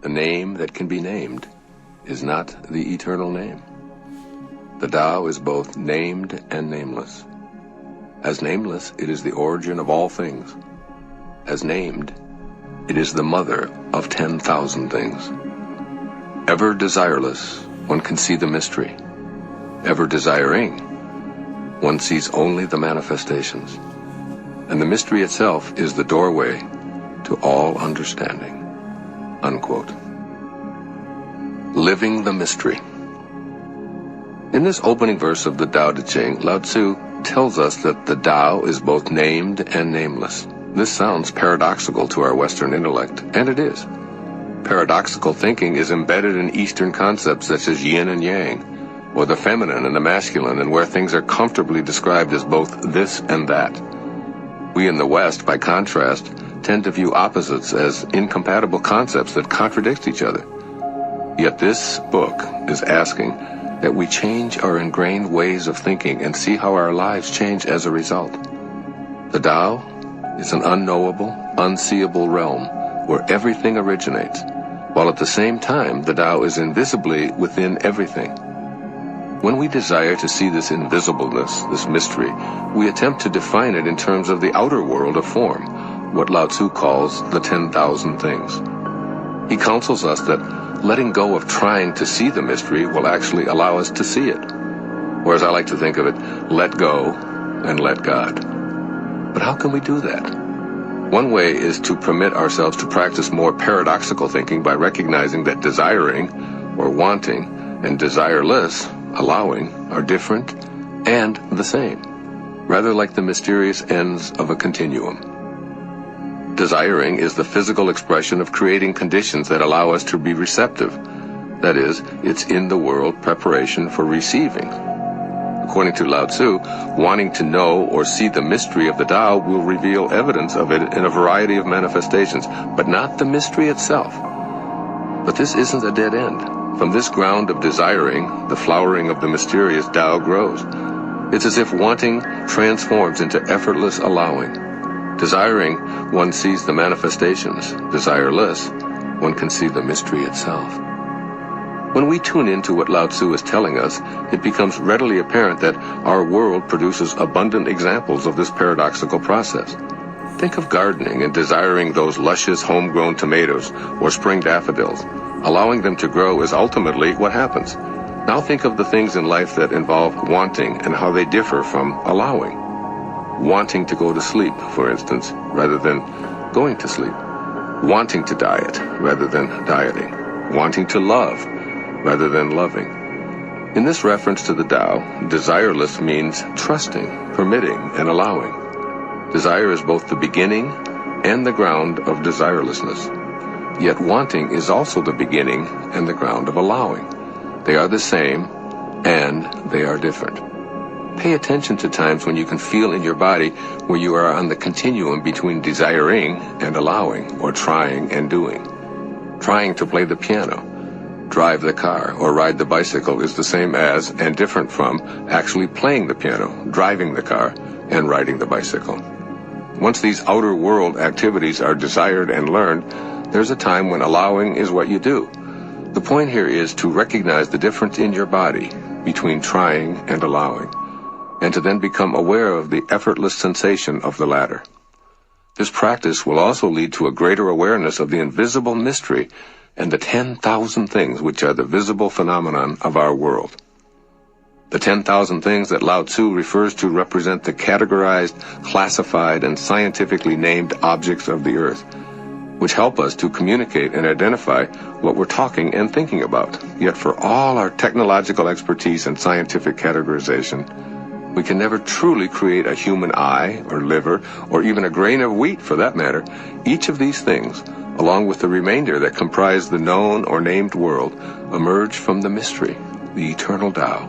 A name that can be named is not the eternal name. The Tao is both named and nameless. As nameless, it is the origin of all things. As named, it is the mother of 10,000 things. Ever desireless, one can see the mystery. Ever desiring, one sees only the manifestations. And the mystery itself is the doorway to all understanding. Unquote. Living the mystery. In this opening verse of the Dao de Chang, Lao Tzu tells us that the Tao is both named and nameless. This sounds paradoxical to our Western intellect, and it is. Paradoxical thinking is embedded in Eastern concepts such as yin and yang, or the feminine and the masculine, and where things are comfortably described as both this and that. We in the West, by contrast, tend to view opposites as incompatible concepts that contradict each other. Yet this book is asking that we change our ingrained ways of thinking and see how our lives change as a result. The Tao is an unknowable, unseeable realm where everything originates, while at the same time the Tao is invisibly within everything. When we desire to see this invisibleness, this mystery, we attempt to define it in terms of the outer world of form, what Lao Tzu calls the 10,000 things. He counsels us that letting go of trying to see the mystery will actually allow us to see it. Or as I like to think of it, let go and let God. But how can we do that? One way is to permit ourselves to practice more paradoxical thinking by recognizing that desiring, or wanting, and desireless, allowing, are different and the same, rather like the mysterious ends of a continuum. Desiring is the physical expression of creating conditions that allow us to be receptive. That is, it's in the world preparation for receiving. According to Lao Tzu, wanting to know or see the mystery of the Tao will reveal evidence of it in a variety of manifestations, but not the mystery itself. But this isn't a dead end. From this ground of desiring, the flowering of the mysterious Tao grows. It's as if wanting transforms into effortless allowing. Desiring, one sees the manifestations. Desireless, one can see the mystery itself. When we tune into what Lao Tzu is telling us, it becomes readily apparent that our world produces abundant examples of this paradoxical process. Think of gardening and desiring those luscious homegrown tomatoes or spring daffodils. Allowing them to grow is ultimately what happens. Now think of the things in life that involve wanting and how they differ from allowing. Wanting to go to sleep, for instance, rather than going to sleep. Wanting to diet rather than dieting. Wanting to love rather than loving. In this reference to the Tao, desireless means trusting, permitting, and allowing. Desire is both the beginning and the ground of desirelessness. Yet wanting is also the beginning and the ground of allowing. They are the same, and they are different. Pay attention to times when you can feel in your body where you are on the continuum between desiring and allowing, or trying and doing. Trying to play the piano, drive the car, or ride the bicycle is the same as and different from actually playing the piano, driving the car, and riding the bicycle. Once these outer world activities are desired and learned, there's a time when allowing is what you do. The point here is to recognize the difference in your body between trying and allowing, and to then become aware of the effortless sensation of the latter. This practice will also lead to a greater awareness of the invisible mystery and the 10,000 things which are the visible phenomenon of our world. The 10,000 things that Lao Tzu refers to represent the categorized, classified, and scientifically named objects of the earth, which help us to communicate and identify what we're talking and thinking about. Yet for all our technological expertise and scientific categorization, we can never truly create a human eye or liver or even a grain of wheat for that matter. Each of these things, along with the remainder that comprise the known or named world, emerge from the mystery, the eternal Tao.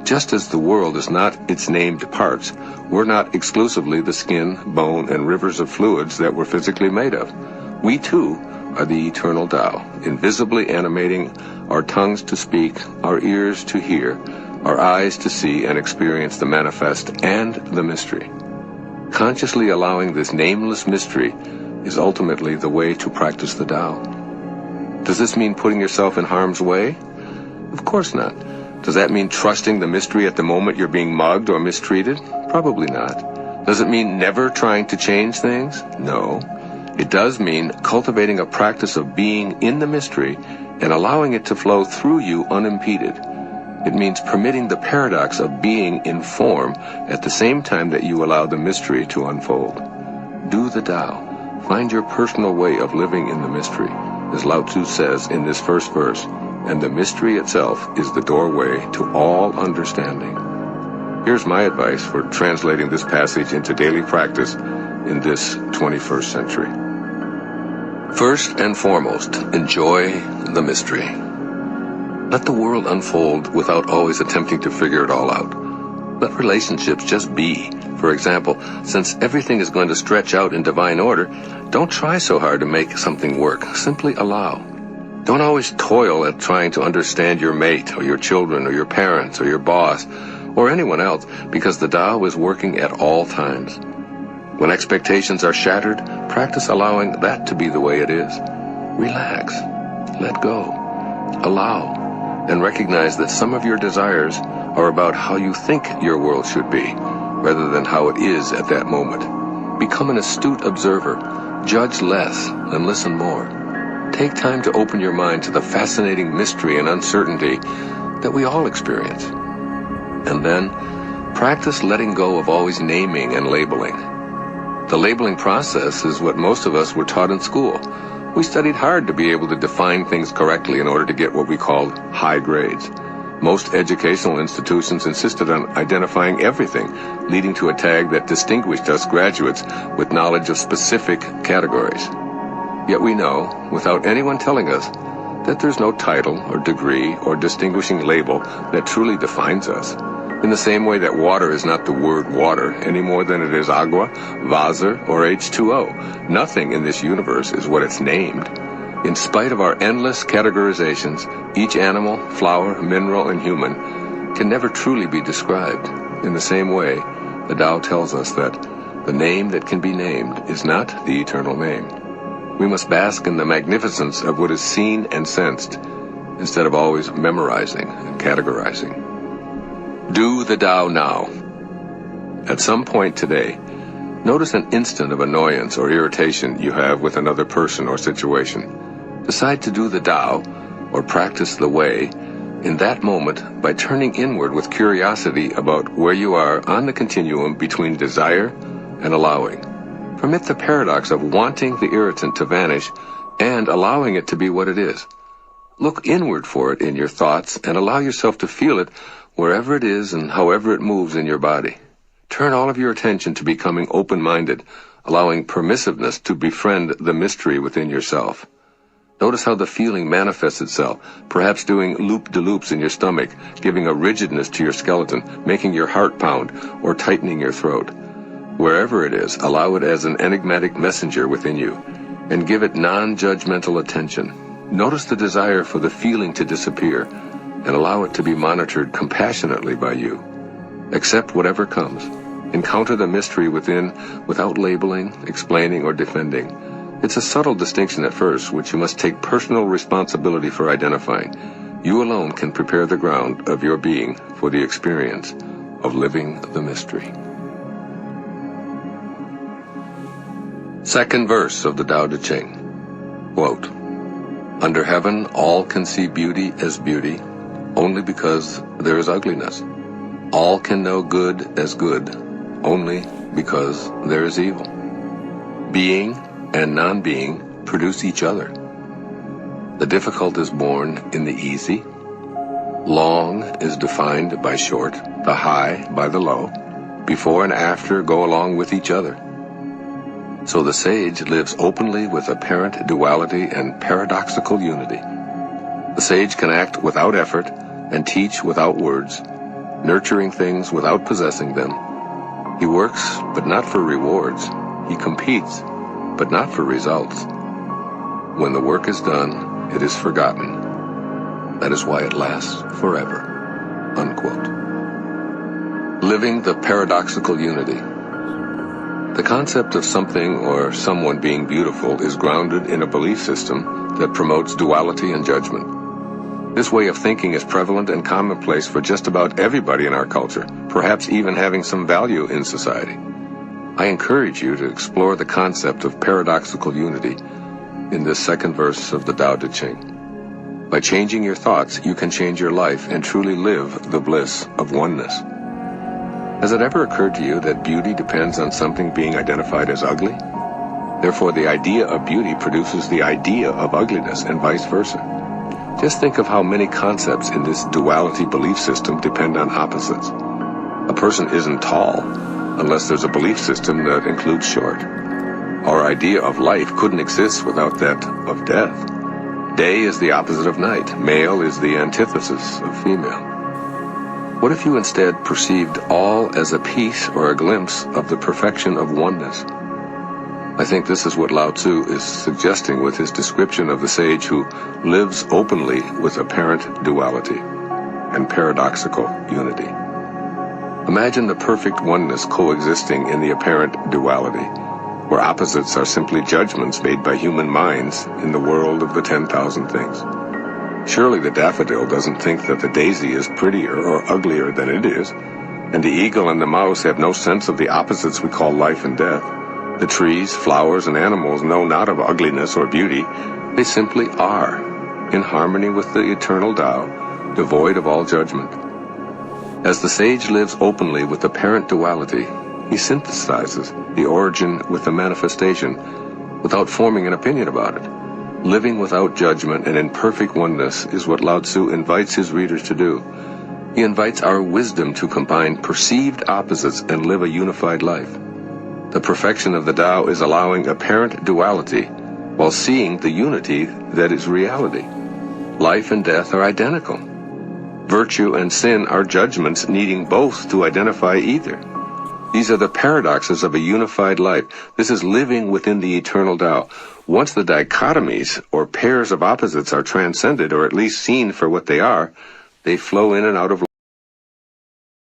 Just as the world is not its named parts, we're not exclusively the skin, bone, and rivers of fluids that we're physically made of. We too are the eternal Tao, invisibly animating our tongues to speak, our ears to hear, our eyes to see and experience the manifest and the mystery. Consciously allowing this nameless mystery is ultimately the way to practice the Tao. Does this mean putting yourself in harm's way? Of course not. Does that mean trusting the mystery at the moment you're being mugged or mistreated? Probably not. Does it mean never trying to change things? No. It does mean cultivating a practice of being in the mystery and allowing it to flow through you unimpeded. It means permitting the paradox of being in form at the same time that you allow the mystery to unfold. Do the Tao. Find your personal way of living in the mystery, as Lao Tzu says in this first verse, and the mystery itself is the doorway to all understanding. Here's my advice for translating this passage into daily practice in this 21st century. First and foremost, enjoy the mystery. Let the world unfold without always attempting to figure it all out. Let relationships just be. For example, since everything is going to stretch out in divine order, don't try so hard to make something work. Simply allow. Don't always toil at trying to understand your mate or your children or your parents or your boss or anyone else, because the Tao is working at all times. When expectations are shattered, practice allowing that to be the way it is. Relax. Let go. Allow. And recognize that some of your desires are about how you think your world should be, rather than how it is at that moment. Become an astute observer. Judge less and listen more. Take time to open your mind to the fascinating mystery and uncertainty that we all experience. And then, practice letting go of always naming and labeling. The labeling process is what most of us were taught in school. We studied hard to be able to define things correctly in order to get what we called high grades. Most educational institutions insisted on identifying everything, leading to a tag that distinguished us graduates with knowledge of specific categories. Yet we know, without anyone telling us, that there's no title or degree or distinguishing label that truly defines us. In the same way that water is not the word water any more than it is agua, vase, or H2O. Nothing in this universe is what it's named. In spite of our endless categorizations, each animal, flower, mineral, and human can never truly be described. In the same way, the Tao tells us that the name that can be named is not the eternal name. We must bask in the magnificence of what is seen and sensed, instead of always memorizing and categorizing. Do the Tao now. At some point today, notice an instant of annoyance or irritation you have with another person or situation. Decide to do the Tao, or practice the way, in that moment by turning inward with curiosity about where you are on the continuum between desire and allowing. Permit the paradox of wanting the irritant to vanish and allowing it to be what it is. Look inward for it in your thoughts and allow yourself to feel it wherever it is and however it moves in your body. Turn all of your attention to becoming open-minded, allowing permissiveness to befriend the mystery within yourself. Notice how the feeling manifests itself, perhaps doing loop-de-loops in your stomach, giving a rigidness to your skeleton, making your heart pound, or tightening your throat. Wherever it is, allow it as an enigmatic messenger within you, and give it non-judgmental attention. Notice the desire for the feeling to disappear, and allow it to be monitored compassionately by you. Accept whatever comes. Encounter the mystery within without labeling, explaining, or defending. It's a subtle distinction at first, which you must take personal responsibility for identifying. You alone can prepare the ground of your being for the experience of living the mystery. Second verse of the Dao de Chang. Quote, "Under heaven all can see beauty as beauty, only because there is ugliness. All can know good as good, only because there is evil. Being and non-being produce each other. The difficult is born in the easy. Long is defined by short, the high by the low. Before and after go along with each other. So the sage lives openly with apparent duality and paradoxical unity. The sage can act without effort and teach without words, nurturing things without possessing them. He works, but not for rewards. He competes, but not for results. When the work is done, it is forgotten. That is why it lasts forever." Unquote. Living the paradoxical unity. The concept of something or someone being beautiful is grounded in a belief system that promotes duality and judgment. This way of thinking is prevalent and commonplace for just about everybody in our culture, perhaps even having some value in society. I encourage you to explore the concept of paradoxical unity in this second verse of the Dao de Chang. By changing your thoughts, you can change your life and truly live the bliss of oneness. Has it ever occurred to you that beauty depends on something being identified as ugly? Therefore, the idea of beauty produces the idea of ugliness and vice versa. Just think of how many concepts in this duality belief system depend on opposites. A person isn't tall unless there's a belief system that includes short. Our idea of life couldn't exist without that of death. Day is the opposite of night. Male is the antithesis of female. What if you instead perceived all as a piece or a glimpse of the perfection of oneness? I think this is what Lao Tzu is suggesting with his description of the sage who lives openly with apparent duality and paradoxical unity. Imagine the perfect oneness coexisting in the apparent duality, where opposites are simply judgments made by human minds in the world of the 10,000 things. Surely the daffodil doesn't think that the daisy is prettier or uglier than it is, and the eagle and the mouse have no sense of the opposites we call life and death. The trees, flowers, and animals know not of ugliness or beauty. They simply are, in harmony with the eternal Tao, devoid of all judgment. As the sage lives openly with apparent duality, he synthesizes the origin with the manifestation without forming an opinion about it. Living without judgment and in perfect oneness is what Lao Tzu invites his readers to do. He invites our wisdom to combine perceived opposites and live a unified life. The perfection of the Tao is allowing apparent duality while seeing the unity that is reality. Life and death are identical. Virtue and sin are judgments needing both to identify either. These are the paradoxes of a unified life. This is living within the eternal Tao. Once the dichotomies or pairs of opposites are transcended, or at least seen for what they are, they flow in and out of